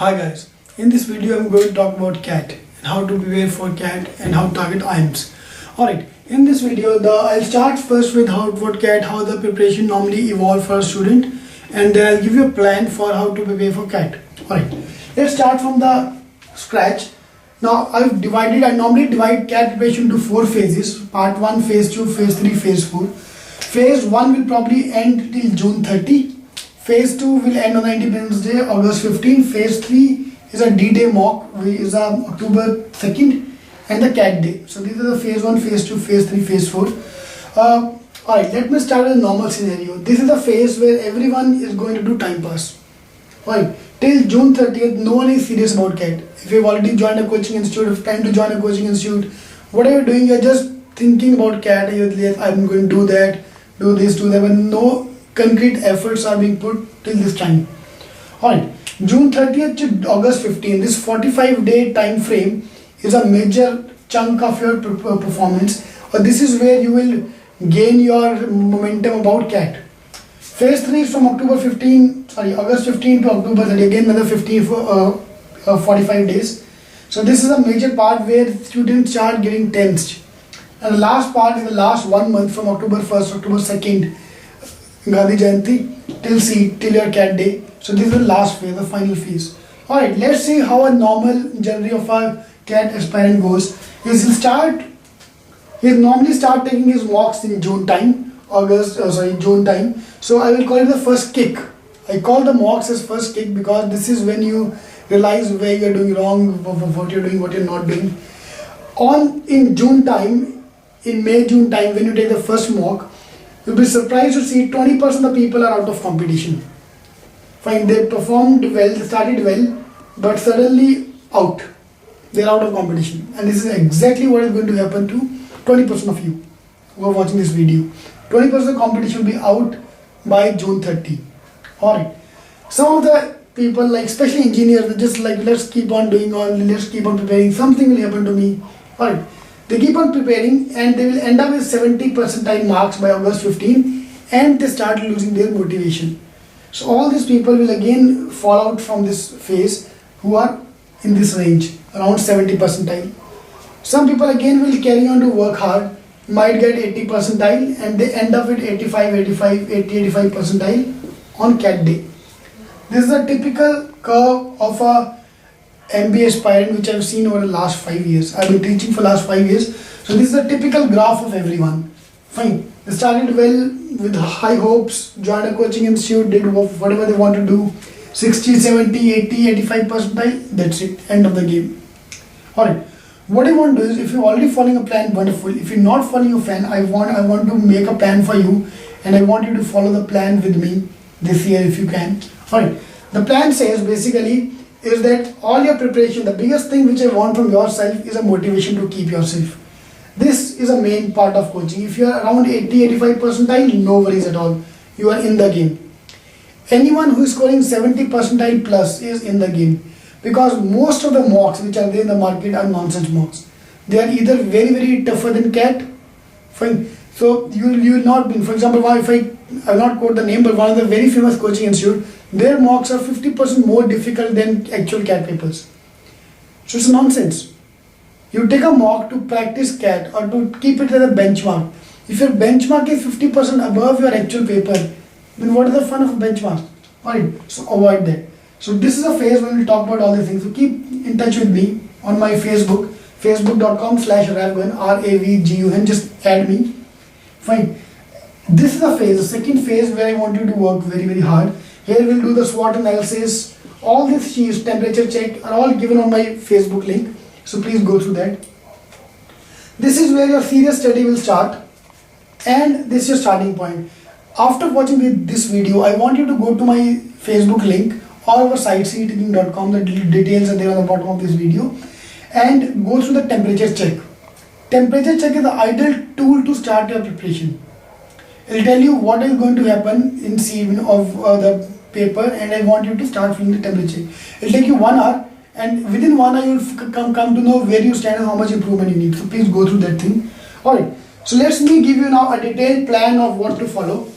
Hi guys, in this video I'm going to talk about CAT and how to prepare for CAT and how to target IIMs. Alright, in this video I'll start first with what CAT, how the preparation normally evolve for a student, and then I'll give you a plan for how to prepare for CAT. Alright, let's start from the scratch. Now I normally divide CAT preparation into 4 phases: part 1, phase 2, phase 3, phase 4. Phase 1 will probably end till June 30. Phase 2 will end on the Independence Day, August 15. Phase 3 is a D-Day mock, which is October 2nd, and the CAT Day. So these are the phase 1, phase 2, phase 3, phase 4. Alright, let me start with a normal scenario. This is a phase where everyone is going to do time pass. Alright, till June 30th, no one is serious about CAT. If you've already joined a coaching institute, if time to join a coaching institute, whatever you're doing, you're just thinking about CAT. I'm going to do that, do this, do that, but no concrete efforts are being put till this time. Alright, June 30th to August 15th, this 45-day time frame is a major chunk of your performance, or this is where you will gain your momentum about CAT. Phase 3 is from August 15 to October 30, again another 45 days. So this is a major part where students start getting tensed. And the last part is the last 1 month from October 1st, October 2nd, Gandhi Jayanti till your CAT day. So this is the last phase, the final phase. Alright, let's see how a normal journey of a CAT aspirant goes. He'll normally start taking his mocks in June time. June time. So I will call it the first kick. I call the mocks as first kick because this is when you realize where you're doing wrong, what you're doing, what you're not doing. In June time, in May-June time, when you take the first mock, you'll be surprised to see 20% of the people are out of competition. Fine, they performed well, they started well, but suddenly out. They're out of competition. And this is exactly what is going to happen to 20% of you who are watching this video. 20% of the competition will be out by June 30. Alright. Some of the people, like especially engineers, they're just like, let's keep on preparing, something will happen to me. Alright. They keep on preparing and they will end up with 70 percentile marks by August 15, and they start losing their motivation. So all these people will again fall out from this phase who are in this range, around 70 percentile. Some people again will carry on to work hard, might get 80 percentile, and they end up with 80, 85 percentile on CAT day. This is a typical curve of a MBA aspirant which I've seen over the last 5 years. I've been teaching for the last 5 years. So this is a typical graph of everyone. Fine. They started well with high hopes, joined a coaching institute, did whatever they want to do. 60, 70, 80, 85 percentile. That's it. End of the game. Alright. What I want to do is, if you're already following a plan, wonderful. If you're not following a plan, I want to make a plan for you, and I want you to follow the plan with me this year if you can. Alright. The plan says basically is that all your preparation, the biggest thing which I want from yourself is a motivation to keep yourself. This is a main part of coaching. If you are around 80-85 percentile, no worries at all. You are in the game. Anyone who is scoring 70 percentile plus is in the game, because most of the mocks which are there in the market are nonsense mocks. They are either very, very tougher than CAT. Fine. So you will not be, for example, if I will not quote the name, but one of the very famous coaching institute, their mocks are 50% more difficult than actual CAT papers. So it's nonsense. You take a mock to practice CAT or to keep it as a benchmark. If your benchmark is 50% above your actual paper, then what is the fun of a benchmark? Alright, so avoid that. So this is a phase when we talk about all these things. So keep in touch with me on my Facebook, facebook.com/Ravgun, RAVGUN, just add me. Fine. This is the phase, the second phase, where I want you to work very, very hard. Here we'll do the SWOT analysis. All these sheets, temperature check, are all given on my Facebook link. So please go through that. This is where your serious study will start, and this is your starting point. After watching this video, I want you to go to my Facebook link or our site IIMking.com. The details are there on the bottom of this video, and go through the temperature check. Temperature check is the ideal tool to start your preparation. It will tell you what is going to happen in C of the paper, and I want you to start feeling the temperature. It will take you 1 hour, and within 1 hour you will come to know where you stand and how much improvement you need. So please go through that thing. Alright, so let me give you now a detailed plan of what to follow.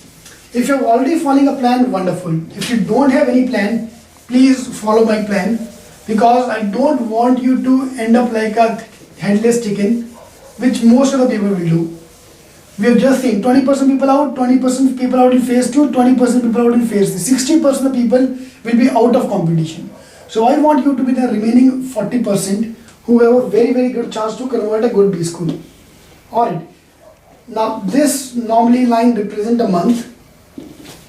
If you're already following a plan, wonderful. If you don't have any plan, please follow my plan. because I don't want you to end up like a headless chicken, which most of the people will do. We have just seen 20% people out, 20% people out in phase 2, 20% people out in phase 3. 60% of people will be out of competition. So I want you to be the remaining 40% who have a very, very good chance to convert a good B school. Alright. Now this normally line represents a month.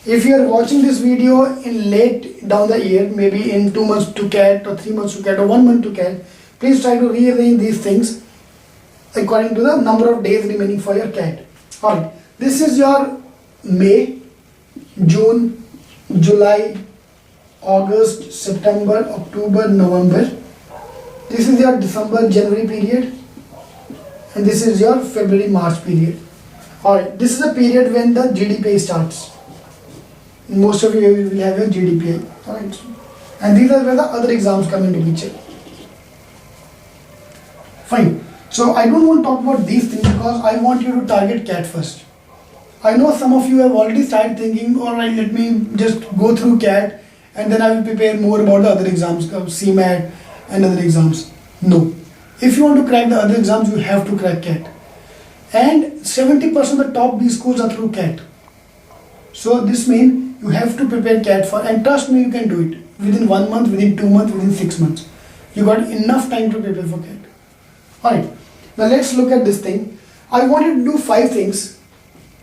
If you are watching this video in late down the year, maybe in 2 months to CAT or 3 months to CAT or 1 month to CAT, please try to rearrange these things according to the number of days remaining for your CAT. Alright, this is your May, June, July, August, September, October, November. This is your December, January period, and this is your February, March period. Alright, this is a period when the GDPI starts. Most of you will have your GDPI. Alright, and these are where the other exams come into picture. Fine. So I don't want to talk about these things because I want you to target CAT first. I know some of you have already started thinking, alright, let me just go through CAT and then I will prepare more about the other exams, CMAT and other exams. No. If you want to crack the other exams, you have to crack CAT. And 70% of the top B schools are through CAT. So this means you have to prepare CAT for, and trust me, you can do it within 1 month, within 2 months, within 6 months. You got enough time to prepare for CAT. Alright, now let's look at this thing. I want you to do 5 things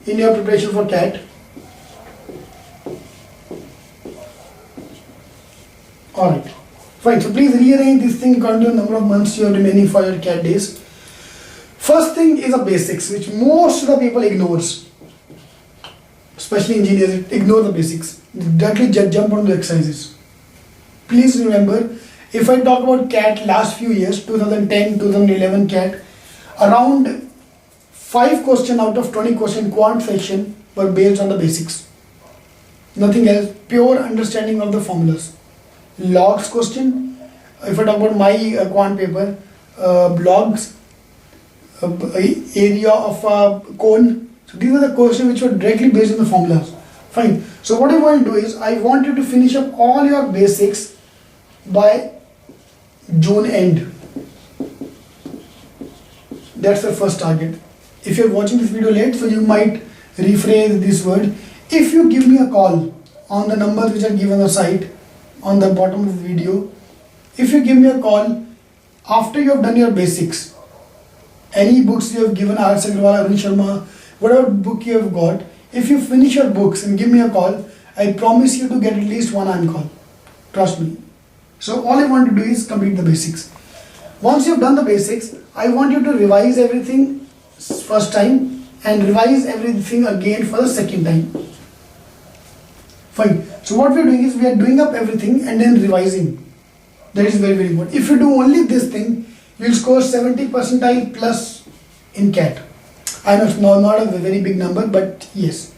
in your preparation for CAT. Alright, fine. So please rearrange this thing according to the number of months you are remaining for your CAT days. First thing is the basics, which most of the people ignores. Especially engineers, ignore the basics. Directly jump on the exercises. Please remember, if I talk about CAT last few years, 2010, 2011 CAT, around 5 questions out of 20 question quant section were based on the basics. Nothing else, pure understanding of the formulas. Logs question, if I talk about my quant paper, logs, area of a cone. So these are the questions which were directly based on the formulas. Fine. So what I want to do is, I want you to finish up all your basics by June end. That's the first target. If you're watching this video late, so you might rephrase this word. If you give me a call on the numbers which are given on the site, on the bottom of the video, if you give me a call after you have done your basics, any books you have given, R.S. Agarwal, Arun Sharma, whatever book you have got, if you finish your books and give me a call, I promise you to get at least 1 on-call. Trust me. So all I want to do is complete the basics. Once you've done the basics, I want you to revise everything first time and revise everything again for the second time. Fine. So what we're doing is, we are doing up everything and then revising. That is very, very important. If you do only this thing, you will score 70 percentile plus in CAT. I know it's not a very big number, but yes,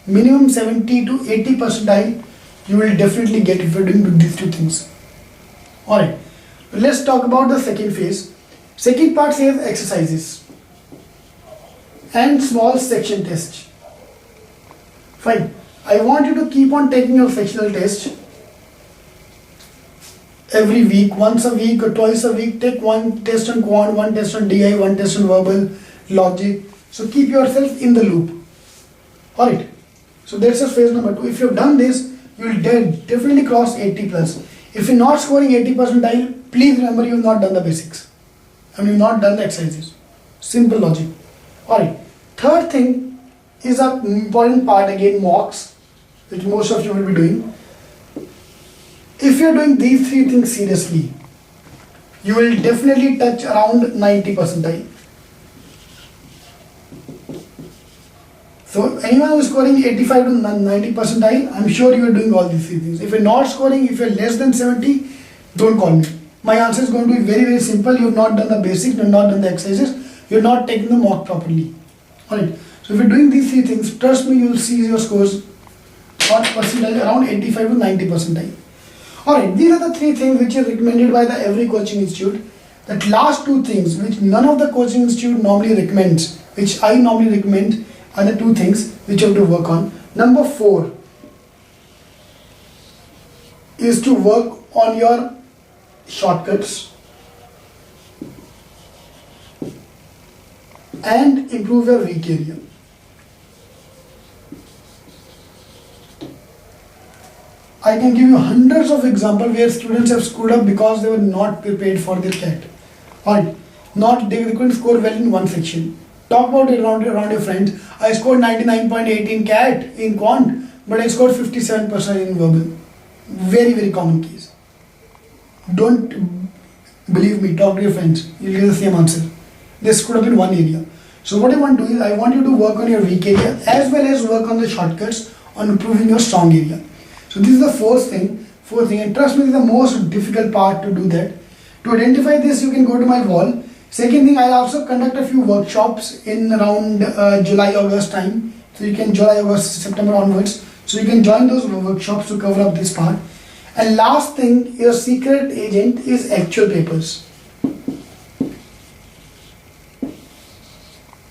minimum 70 to 80 percentile you will definitely get if you're doing these 2 things. Alright, let's talk about the second phase. Second part says exercises and small section test. Fine. I want you to keep on taking your sectional test every week, once a week or twice a week. Take 1 test on quant, 1 test on DI, 1 test on verbal, logic. So keep yourself in the loop. Alright. So that's just phase number 2. If you've done this, you will definitely cross 80 plus. If you're not scoring 80 percentile, please remember you have not done the basics. And you have not done the exercises. Simple logic. Alright. Third thing is an important part again, mocks, which most of you will be doing. If you are doing these 3 things seriously, you will definitely touch around 90 percentile. So anyone who is scoring 85 to 90 percentile, I'm sure you are doing all these 3 things. If you're not scoring, if you're less than 70, don't call me. My answer is going to be very, very simple. You have not done the basics, you have not done the exercises, you have not taken the mock properly. Alright. So if you're doing these 3 things, trust me, you will see your scores or percentile around 85 to 90 percentile. Alright, these are the 3 things which are recommended by the every coaching institute. That last 2 things which none of the coaching institute normally recommends, which I normally recommend, are the 2 things which you have to work on. Number 4 is to work on your shortcuts, and improve your weak area. I can give you hundreds of examples where students have screwed up because they were not prepared for their CAT. Or they couldn't score well in one section. Talk about it around your friends. I scored 99.8 in CAT, in Quant, but I scored 57% in verbal. Very, very common case. Don't believe me, talk to your friends. You'll get the same answer. They screwed up in one area. So what I want to do is, I want you to work on your weak area as well as work on the shortcuts on improving your strong area. So this is the fourth thing, and trust me, this is the most difficult part to do that. To identify this, you can go to my wall. Second thing, I'll also conduct a few workshops in around July, August time. So you can July, August, September onwards. So you can join those workshops to cover up this part. And last thing, your secret agent is actual papers.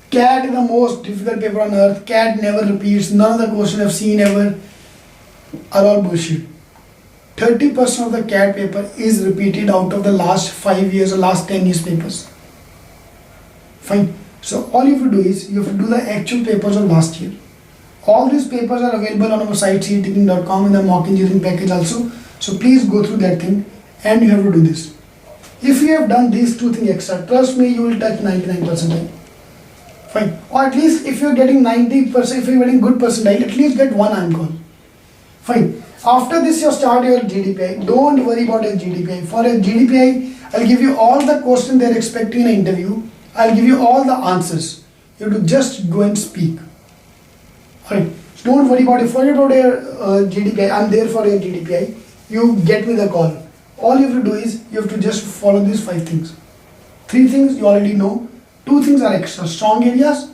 CAT is the most difficult paper on earth. CAT never repeats. None of the questions I've seen ever are all bullshit. 30% of the CAT paper is repeated out of the last 5 years or last 10 years papers. Fine. So all you have to do is, you have to do the actual papers of last year. All these papers are available on our site IIMking.com in the mock engineering package also. So please go through that thing and you have to do this. If you have done these two things extra, trust me, you will touch 99%. Fine. Or at least if you're getting 90%, if you're getting good percentile, at least get one IIM call. Fine. After this, you start your GDPI. Don't worry about your GDPI. For a GDPI, I'll give you all the questions they're expecting in an interview. I'll give you all the answers. You have to just go and speak. Alright. So don't worry about it. Forget about your GDPI. I'm there for your GDPI. You get me the call. All you have to do is, you have to just follow these 5 things. 3 things you already know. 2 things are extra. Strong areas,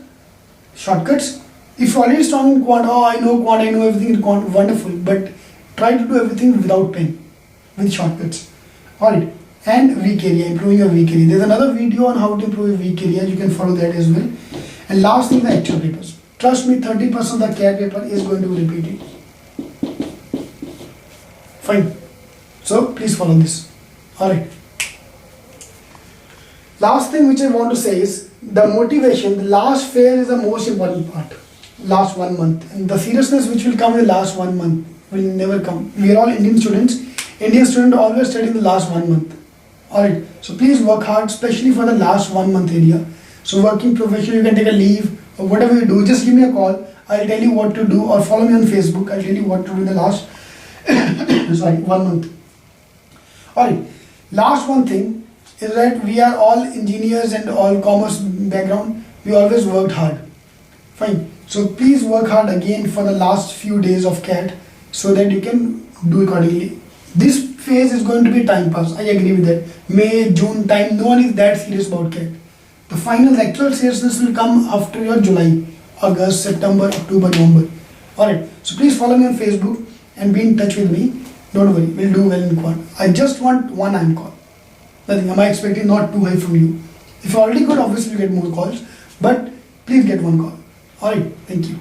shortcuts. If you're already strong in Quant, I know everything in Quant, wonderful. But try to do everything without pen, with shortcuts. Alright. And weak area, improving your weak area. There's another video on how to improve your weak area. You can follow that as well. And last thing, the actual papers. Trust me, 30% of the CAT paper is going to be repeated. Fine. So please follow this. Alright. Last thing which I want to say is, the motivation, the last phase is the most important part. Last 1 month. And the seriousness which will come in the last 1 month will never come. We are all Indian students. Indian students always study in the last 1 month. Alright. So please work hard, especially for the last 1 month area. So working professional, you can take a leave or whatever you do, just give me a call. I'll tell you what to do, or follow me on Facebook. I'll tell you what to do in the last 1 month. Alright. Last one thing is that we are all engineers and all commerce background. We always worked hard. Fine. So please work hard again for the last few days of CAT so that you can do accordingly. This phase is going to be time pass. I agree with that. May, June time, no one is that serious about CAT. The final actual seriousness will come after your July, August, September, October, November. Alright. So please follow me on Facebook and be in touch with me. Don't worry, we'll do well in Quant. I just want one IIM call. Nothing. Am I expecting not too high from you? If you're already good, obviously you get more calls. But please get one call. Alright. Thank you.